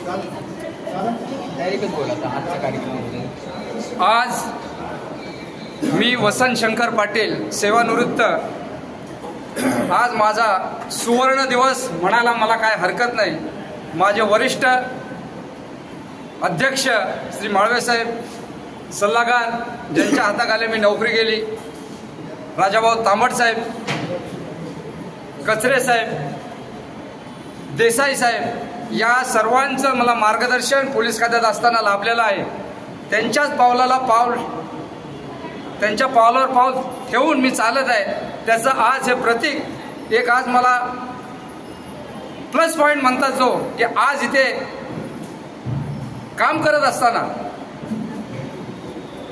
आज मी वसंत शंकर पाटील सेवानिवृत्त, आज माझा सुवर्ण दिवस म्हणायला मला काय हरकत नाही। माझे वरिष्ठ अध्यक्ष श्री माळवे साहेब, सल्लागार ज्यांच्या हाताखाली मी नोकरी केली, राजाभाऊ तांबट साहेब, कचरे साहेब, देसाई साहेब, या सर्वांचं मला मार्गदर्शन पोलीस खात्यात असताना लाभलेलं आहे। त्यांच्याच त्यांच्या पावलावर पाऊल ठेवून मी चालत आहे। त्याचं आज हे प्रतीक एक आज मला प्लस पॉईंट म्हणतात जो की आज इथे काम करत असताना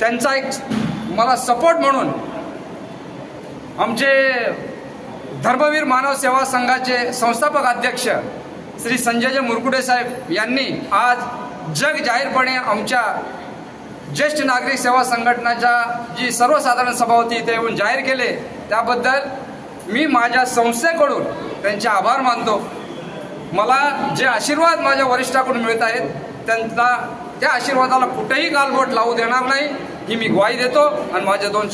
त्यांचा एक मला सपोर्ट म्हणून आमचे धर्मवीर मानव सेवा संघाचे संस्थापक अध्यक्ष श्री संजय मुरकुटे साहेब यांनी आज जग जाहीरपणे आमच्या ज्येष्ठ नागरिक सेवा संघटनाच्या जी सर्वसाधारण सभा होती इथे येऊन जाहीर केले, त्याबद्दल मी माझ्या संस्थेकडून त्यांचे आभार मानतो। मला जे आशीर्वाद माझ्या वरिष्ठाकडून मिळत आहेत त्या आशीर्वादाला कुठेही गालबोट लावू देणार नाही ही मी ग्वाही देतो आणि माझे दोन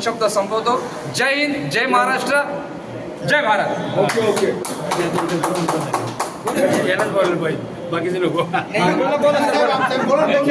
शब्द संपवतो। जय हिंद, जय महाराष्ट्र, जय भारत। ओके बाकीचे लोक